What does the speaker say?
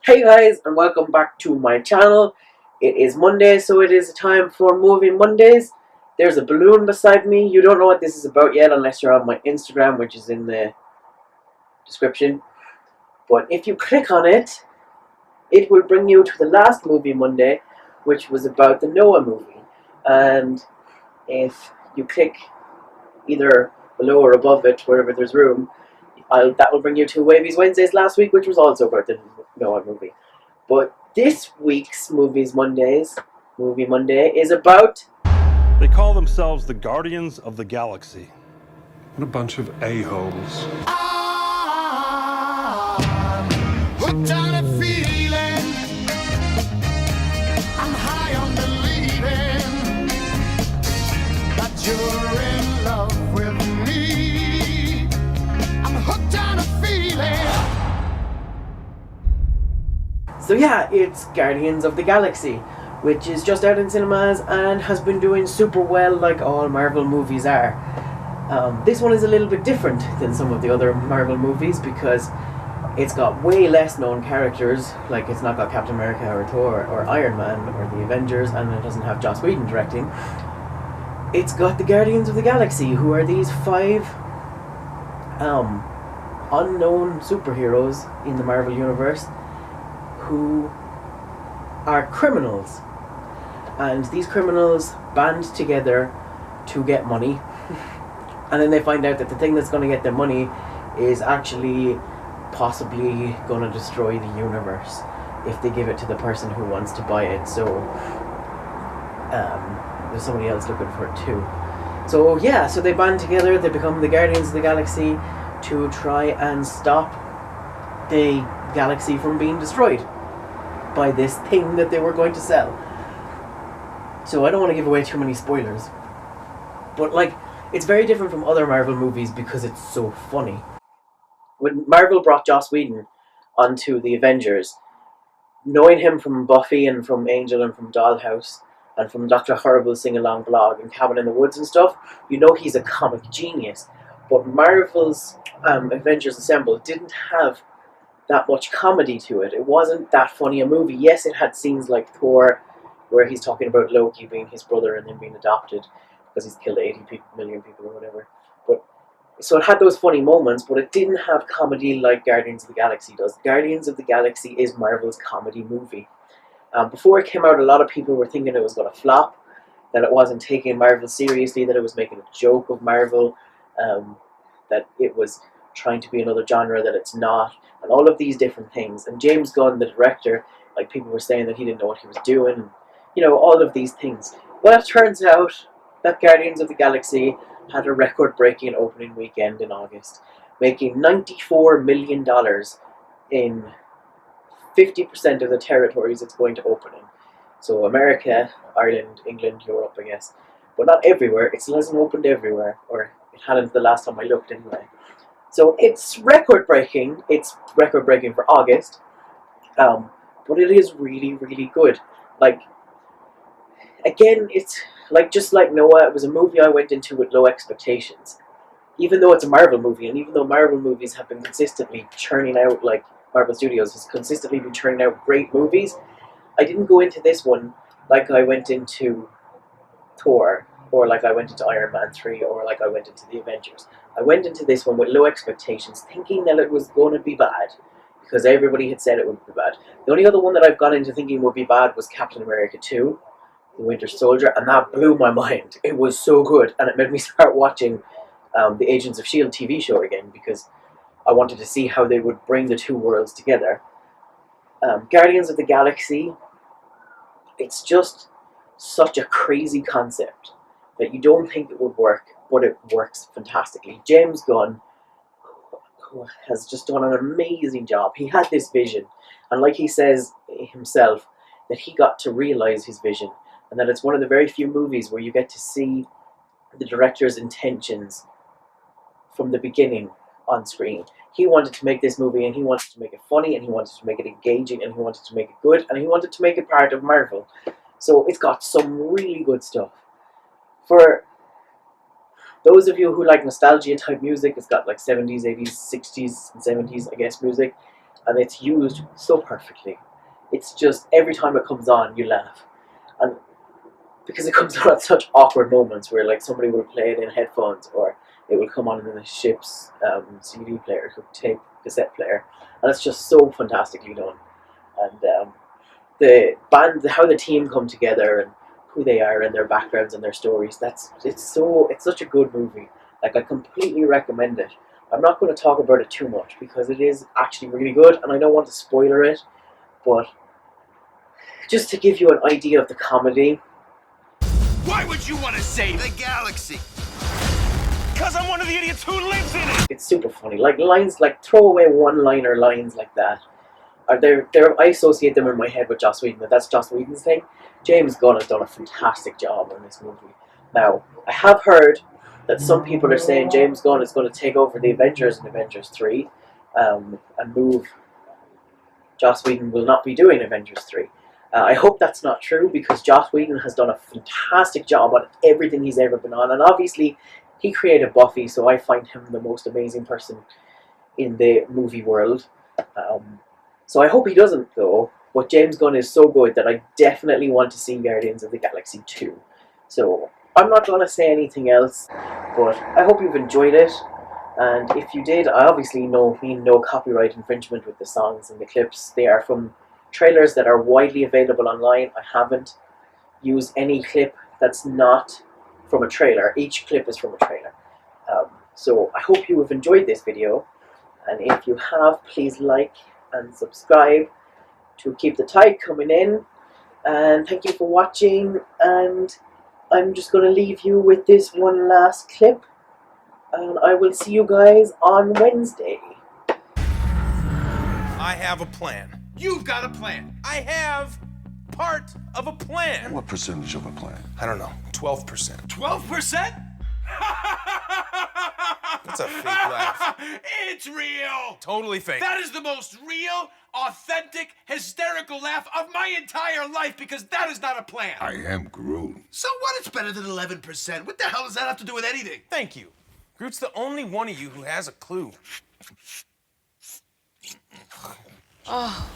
Hey guys, and welcome back to my channel. It is Monday, so it is time for Movie Mondays. There's a balloon beside me. You don't know what this is about yet unless you're on my Instagram, which is in the description. But if you click on it, it will bring you to the last Movie Monday, which was about the Noah movie. And if you click either below or above it, wherever there's room, that will bring you to Wavey Wednesday's last week, which was also about the Noah movie. But this week's Movie Monday, is about... They call themselves the Guardians of the Galaxy. What a bunch of a-holes. Hooked on a feeling, I'm high on believing that you're in love with me. I'm hooked on a feeling. So yeah, it's Guardians of the Galaxy, which is just out in cinemas and has been doing super well like all Marvel movies are. This one is a little bit different than some of the other Marvel movies because it's got way less known characters, like it's not got Captain America or Thor or Iron Man or the Avengers, and it doesn't have Joss Whedon directing. It's got the Guardians of the Galaxy, who are these 5 unknown superheroes in the Marvel Universe who are criminals. And these criminals band together to get money. And then they find out that the thing that's going to get them money is actually possibly going to destroy the universe if they give it to the person who wants to buy it. So there's somebody else looking for it too. So yeah, so they band together, they become the Guardians of the Galaxy to try and stop the galaxy from being destroyed by this thing that they were going to sell. So I don't want to give away too many spoilers, but like, it's very different from other Marvel movies because it's so funny. When Marvel brought Joss Whedon onto the Avengers, knowing him from Buffy and from Angel and from Dollhouse and from Dr. Horrible's sing-along blog and Cabin in the Woods and stuff, you know he's a comic genius. But Marvel's Avengers Assemble didn't have that much comedy to it. It wasn't that funny a movie. Yes, it had scenes like Thor, where he's talking about Loki being his brother and then being adopted because he's killed 80 million people or whatever. But so it had those funny moments, but it didn't have comedy like Guardians of the Galaxy does. Guardians of the Galaxy is Marvel's comedy movie. Before it came out, a lot of people were thinking it was going to flop, that it wasn't taking Marvel seriously, that it was making a joke of Marvel, that it was trying to be another genre that it's not, and all of these different things. And James Gunn, the director, like, people were saying that he didn't know what he was doing, and, you know, all of these things. Well, it turns out that Guardians of the Galaxy had a record-breaking opening weekend in August, making $94 million in 50% of the territories it's going to open in. So America, Ireland, England, Europe, I guess. But not everywhere. It still hasn't opened everywhere, or it hadn't the last time I looked anyway. So it's record-breaking. It's record-breaking for August. But it is really, really good. Like, again, it's like, just like Noah, it was a movie I went into with low expectations. Even though it's a Marvel movie, and even though Marvel movies have been consistently churning out, like, Marvel Studios has consistently been churning out great movies, I didn't go into this one like I went into Thor, or like I went into Iron Man 3, or like I went into the Avengers. I went into this one with low expectations, thinking that it was going to be bad, because everybody had said it would be bad. The only other one that I've gone into thinking would be bad was Captain America 2, The Winter Soldier, and that blew my mind. It was so good, and it made me start watching the Agents of S.H.I.E.L.D. TV show again, because I wanted to see how they would bring the two worlds together. Guardians of the Galaxy, it's just such a crazy concept that you don't think it would work, but it works fantastically. James Gunn has just done an amazing job. He had this vision, and like he says himself, that he got to realize his vision, and that it's one of the very few movies where you get to see the director's intentions from the beginning on screen. He wanted to make this movie, and he wanted to make it funny, and he wanted to make it engaging, and he wanted to make it good, and he wanted to make it part of Marvel. So it's got some really good stuff. For those of you who like nostalgia type music, it's got like 70s, 80s, 60s, and 70s, I guess, music. and it's used so perfectly. It's just every time it comes on, you laugh, and because it comes on at such awkward moments where like somebody will play it in headphones, or it will come on in the ship's CD player, tape cassette player, and it's just so fantastically done. And the band, how the team come together and who they are and their backgrounds and their stories, it's such a good movie. Like, I completely recommend it. I'm not going to talk about it too much because it is actually really good, and I don't want to spoiler it, but just to give you an idea of the comedy. Why would you want to save the galaxy? Because I'm one of the idiots who lives in it! It's super funny. Like, lines, like throwaway one-liner lines like that. I associate them in my head with Joss Whedon, but that's Joss Whedon's thing. James Gunn has done a fantastic job on this movie. Now, I have heard that some people are saying James Gunn is going to take over the Avengers in Avengers 3 and move. Joss Whedon will not be doing Avengers 3. I hope that's not true, because Joss Whedon has done a fantastic job on everything he's ever been on, and obviously he created Buffy, so I find him the most amazing person in the movie world. So I hope he doesn't go, but James Gunn is so good that I definitely want to see Guardians of the Galaxy 2. So I'm not going to say anything else, but I hope you've enjoyed it, and if you did, I obviously mean no copyright infringement with the songs and the clips. They are from trailers that are widely available online. I haven't used any clip that's not from a trailer. Each clip is from a trailer. So I hope you have enjoyed this video, and if you have, please like and subscribe to keep the tide coming in, and thank you for watching, and I'm just going to leave you with this one last clip, and I will see you guys on Wednesday. I have a plan. You've got a plan. I have part of a plan. What percentage of a plan? I don't know, 12%. 12%? That's a fake laugh. It's real. Totally fake. That is the most real, authentic, hysterical laugh of my entire life, because that is not a plan. I am Groot. So what? It's better than 11%. What the hell does that have to do with anything? Thank you. Groot's the only one of you who has a clue. Oh.